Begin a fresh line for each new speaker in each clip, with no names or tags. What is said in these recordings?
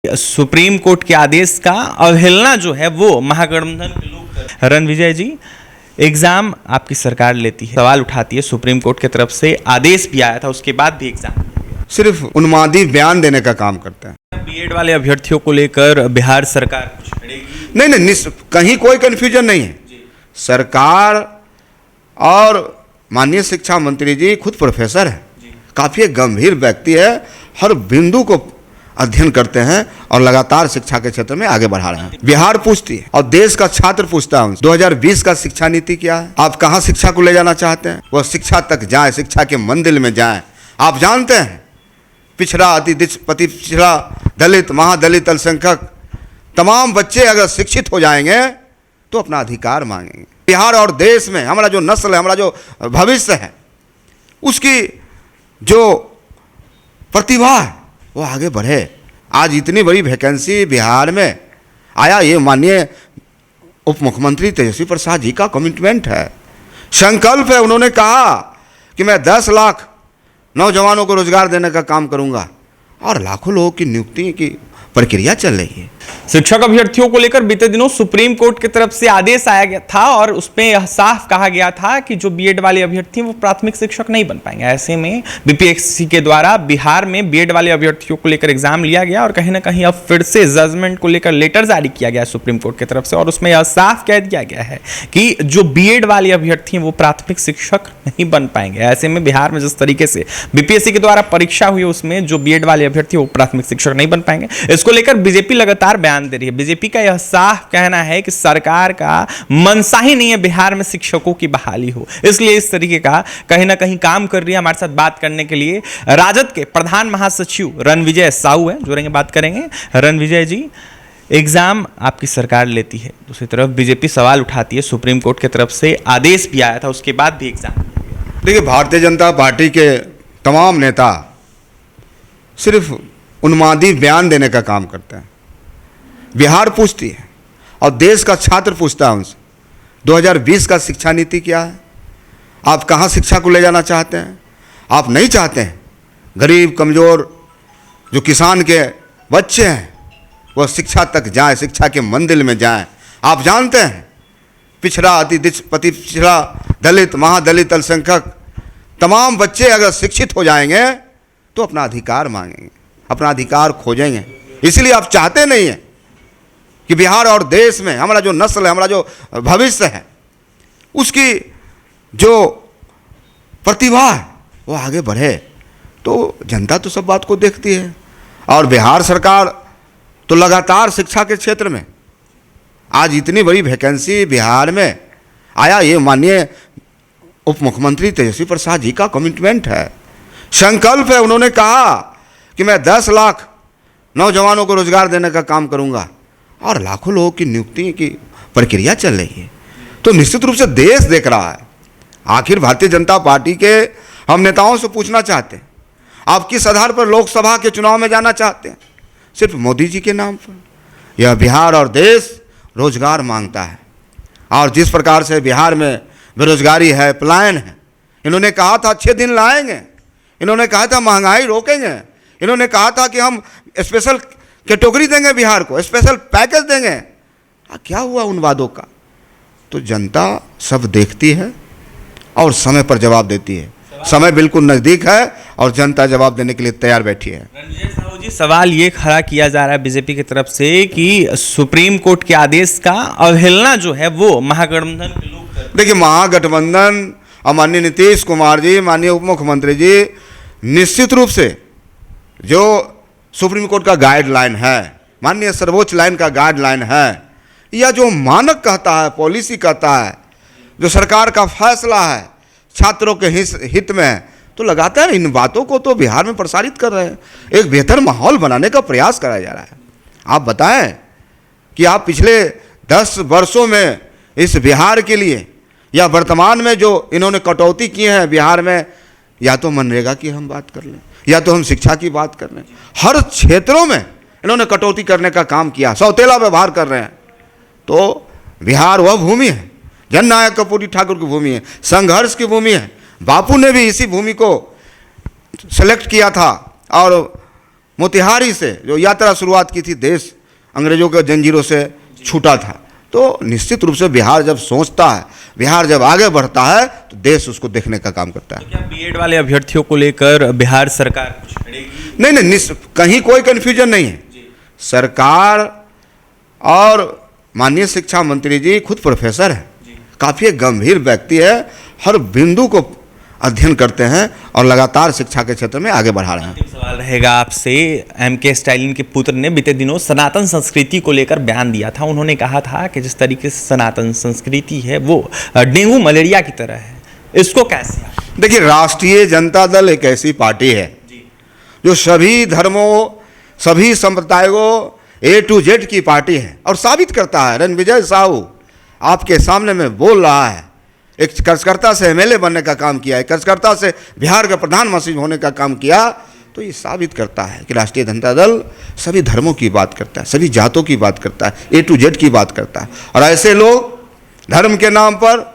Supreme court के आदेश का अवहेलना जो है वो महागठबंधन के लोग कर रहे हैं। रणविजय जी, एग्जाम आपकी सरकार लेती है, सवाल उठाती है, सुप्रीम कोर्ट की तरफ से आदेश भी आया था, उसके बाद भी एग्जाम
सिर्फ उन्मादी बयान देने का काम करता है।
बीएड वाले अभ्यर्थियों को लेकर बिहार सरकार कुछ करेगी?
नहीं, कहीं कोई कंफ्यूजन नहीं है। सरकार और माननीय शिक्षा मंत्री जी खुद प्रोफेसर है, काफी गंभीर व्यक्ति है, हर बिंदु को अध्ययन करते हैं और लगातार शिक्षा के क्षेत्र में आगे बढ़ा रहे हैं। बिहार पूछती है और देश का छात्र पूछता है उनसे 2020 का शिक्षा नीति क्या है, आप कहां शिक्षा को ले जाना चाहते हैं, वह शिक्षा तक जाए, शिक्षा के मंदिर में जाए। आप जानते हैं पिछड़ा, अति पिछड़ा, दलित, महादलित, अल्पसंख्यक तमाम बच्चे अगर शिक्षित हो जाएंगे तो अपना अधिकार मांगेंगे। बिहार और देश में हमारा जो नस्ल है, हमारा जो भविष्य है, उसकी जो प्रतिभा है वो आगे बढ़े। आज इतनी बड़ी वैकेंसी बिहार में आया, ये माननीय उप मुख्यमंत्री तेजस्वी प्रसाद जी का कमिटमेंट है, संकल्प है। उन्होंने कहा कि मैं 10 लाख नौजवानों को रोजगार देने का काम करूंगा और लाखों लोगों की नियुक्ति की प्रक्रिया चल रही है।
शिक्षक अभ्यर्थियों को लेकर बीते दिनों सुप्रीम कोर्ट की तरफ से आदेश आया गया था और उसमें यह साफ कहा गया था कि जो बीएड वाले अभ्यर्थी हैं वो प्राथमिक शिक्षक नहीं बन पाएंगे। ऐसे में बीपीएससी के द्वारा बिहार में बीएड वाले अभ्यर्थियों को लेकर एग्जाम लिया गया और कहीं ना कहीं अब फिर से जजमेंट को लेकर लेटर जारी किया गया सुप्रीम कोर्ट की तरफ से और उसमें यह साफ कह दिया गया है कि जो बीएड वाले अभ्यर्थी हैं वो प्राथमिक शिक्षक नहीं बन पाएंगे। ऐसे में बिहार में जिस तरीके से बीपीएससी के द्वारा परीक्षा हुई उसमें जो बीएड वाले अभ्यर्थी वो प्राथमिक शिक्षक नहीं बन पाएंगे। इसको लेकर बीजेपी लगातार बयान दे रही है। बीजेपी का यह साफ कहना है कि सरकार का मनसा ही नहीं है बिहार में शिक्षकों की बहाली हो, इसलिए इस तरीके का कहीं ना कहीं काम कर रही है। हमारे साथ बात करने के लिए राजद के प्रधान महासचिव रणविजय साहू हैं, जुड़ेंगे, बात करेंगे। रणविजय जी, एग्जाम आपकी सरकार लेती है, दूसरी तरफ बीजेपी सवाल उठाती है, सुप्रीम कोर्ट की तरफ से आदेश भी आया था, उसके बाद भी एग्जाम।
देखिए, भारतीय जनता पार्टी के तमाम नेता सिर्फ उन्मादी बयान देने का काम करते हैं। बिहार पूछती है और देश का छात्र पूछता है उनसे 2020 का शिक्षा नीति क्या है, आप कहां शिक्षा को ले जाना चाहते हैं। आप नहीं चाहते हैं गरीब, कमज़ोर, जो किसान के बच्चे हैं वह शिक्षा तक जाए, शिक्षा के मंदिर में जाएं। आप जानते हैं पिछड़ा, अति पिछड़ा, दलित, महादलित, अल्पसंख्यक तमाम बच्चे अगर शिक्षित हो जाएंगे तो अपना अधिकार मांगेंगे, अपना अधिकार खोजेंगे। इसलिए आप चाहते नहीं हैं कि बिहार और देश में हमारा जो नस्ल है, हमारा जो भविष्य है, उसकी जो प्रतिभा है वो आगे बढ़े। तो जनता तो सब बात को देखती है और बिहार सरकार तो लगातार शिक्षा के क्षेत्र में आज इतनी बड़ी वैकेंसी बिहार में आया, ये माननीय उप मुख्यमंत्री तेजस्वी प्रसाद जी का कमिटमेंट है, संकल्प है। उन्होंने कहा कि मैं 10 लाख नौजवानों को रोजगार देने का काम करूंगा और लाखों लोगों की नियुक्ति की प्रक्रिया चल रही है। तो निश्चित रूप से देश देख रहा है। आखिर भारतीय जनता पार्टी के हम नेताओं से पूछना चाहते हैं, आप किस आधार पर लोकसभा के चुनाव में जाना चाहते हैं? सिर्फ मोदी जी के नाम पर? यह बिहार और देश रोजगार मांगता है और जिस प्रकार से बिहार में बेरोजगारी है, पलायन है, इन्होंने कहा था अच्छे दिन लाएंगे, इन्होंने कहा था महंगाई रोकेंगे, इन्होंने कहा था कि हम स्पेशल कैटेगरी देंगे, बिहार को स्पेशल पैकेज देंगे। क्या हुआ उन वादों का? तो जनता सब देखती है और समय पर जवाब देती है। समय बिल्कुल नज़दीक है और जनता जवाब देने के लिए तैयार बैठी है।
रणविजय साहू जी, सवाल ये खड़ा किया जा रहा है बीजेपी की तरफ से कि सुप्रीम कोर्ट के आदेश का अवहेलना जो है वो महागठबंधन के लोग कर रहे हैं।
देखिए, महागठबंधन और माननीय नीतीश कुमार जी, माननीय उप मुख्यमंत्री जी निश्चित रूप से जो सुप्रीम कोर्ट का गाइडलाइन है, माननीय सर्वोच्च लाइन का गाइडलाइन है, या जो मानक कहता है, पॉलिसी कहता है, जो सरकार का फैसला है छात्रों के हित में है, तो लगातार इन बातों को तो बिहार में प्रसारित कर रहे हैं। एक बेहतर माहौल बनाने का प्रयास कराया जा रहा है। आप बताएं कि आप पिछले 10 वर्षों में इस बिहार के लिए या वर्तमान में जो इन्होंने कटौती की है बिहार में, या तो मनरेगा की हम बात कर लें या तो हम शिक्षा की बात कर लें, हर क्षेत्रों में इन्होंने कटौती करने का काम किया, सौतेला व्यवहार कर रहे हैं। तो बिहार वह भूमि है, जननायक कर्पूरी ठाकुर की भूमि है, संघर्ष की भूमि है। बापू ने भी इसी भूमि को सेलेक्ट किया था और मोतिहारी से जो यात्रा शुरुआत की थी, देश अंग्रेजों के जंजीरों से छूटा था, तो निश्चित रूप से बिहार जब सोचता है, बिहार जब आगे बढ़ता है, तो देश उसको देखने का काम करता है।
तो क्या बीएड वाले अभ्यर्थियों को लेकर बिहार सरकार कुछ करेगी?
नहीं, कहीं कोई कन्फ्यूजन नहीं है। सरकार और माननीय शिक्षा मंत्री जी खुद प्रोफेसर है, काफ़ी एक गंभीर व्यक्ति है, हर बिंदु को अध्ययन करते हैं और लगातार शिक्षा के क्षेत्र में आगे बढ़ा रहे हैं।
अंतिम सवाल रहेगा आपसे। एम.के. स्टालिन के पुत्र ने बीते दिनों सनातन संस्कृति को लेकर बयान दिया था। उन्होंने कहा था कि जिस तरीके से सनातन संस्कृति है वो डेंगू मलेरिया की तरह है, इसको कैसे?
देखिए, राष्ट्रीय जनता दल एक ऐसी पार्टी है जो सभी धर्मों, सभी संप्रदायों A to Z की पार्टी है और साबित करता है। रणविजय साहू आपके सामने में बोल रहा है, एक कार्यकर्ता से MLA बनने का काम किया है, कार्यकर्ता से बिहार का प्रधानमंत्री होने का काम किया, तो ये साबित करता है कि राष्ट्रीय जनता दल सभी धर्मों की बात करता है, सभी जातों की बात करता है, A to Z की बात करता है। और ऐसे लोग धर्म के नाम पर,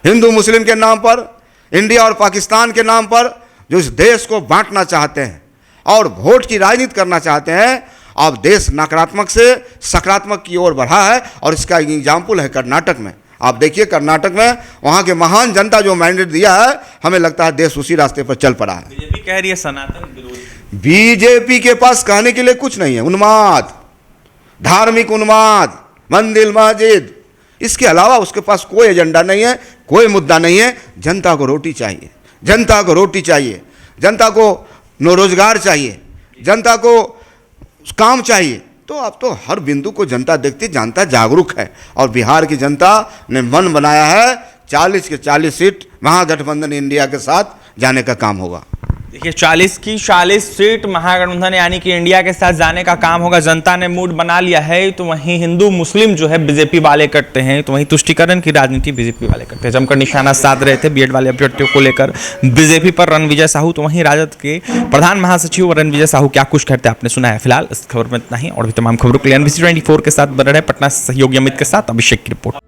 हिंदू मुस्लिम के नाम पर, इंडिया और पाकिस्तान के नाम पर जो इस देश को बांटना चाहते हैं और वोट की राजनीति करना चाहते हैं, अब देश नकारात्मक से सकारात्मक की ओर बढ़ा है। और इसका एग्जाम्पल है कर्नाटक में। आप देखिए, कर्नाटक में वहाँ के महान जनता जो मैंडेट दिया है, हमें लगता है देश उसी रास्ते पर चल पड़ा है।
बीजेपी कह रही है सनातन विरोधी।
बीजेपी के पास कहने के लिए कुछ नहीं है। उन्माद, धार्मिक उन्माद, मंदिर मस्जिद, इसके अलावा उसके पास कोई एजेंडा नहीं है, कोई मुद्दा नहीं है। जनता को रोटी चाहिए, जनता को रोटी चाहिए, जनता को रोजगार चाहिए, जनता को काम चाहिए। तो अब तो हर बिंदु को जनता देखती, जनता जागरूक है और बिहार की जनता ने मन बनाया है 40 के 40 सीट महागठबंधन इंडिया के साथ जाने का काम होगा।
देखिए, 40 की 40 सीट महागठबंधन यानी कि इंडिया के साथ जाने का काम होगा। जनता ने मूड बना लिया है। तो वहीं हिंदू मुस्लिम जो है बीजेपी वाले करते हैं, तो वहीं तुष्टीकरण की राजनीति बीजेपी वाले करते हैं। जमकर निशाना साध रहे थे बीएड वाले अभ्यर्थियों को लेकर बीजेपी पर रणविजय साहू। तो वहीं राजद के प्रधान महासचिव रणविजय साहू क्या कुछ कहते हैं आपने सुना है। फिलहाल इस खबर में इतना ही, और भी तमाम खबरों के लिए NBC 24 के साथ बने रहे। पटना से सहयोगी अमित के साथ अभिषेक की रिपोर्ट।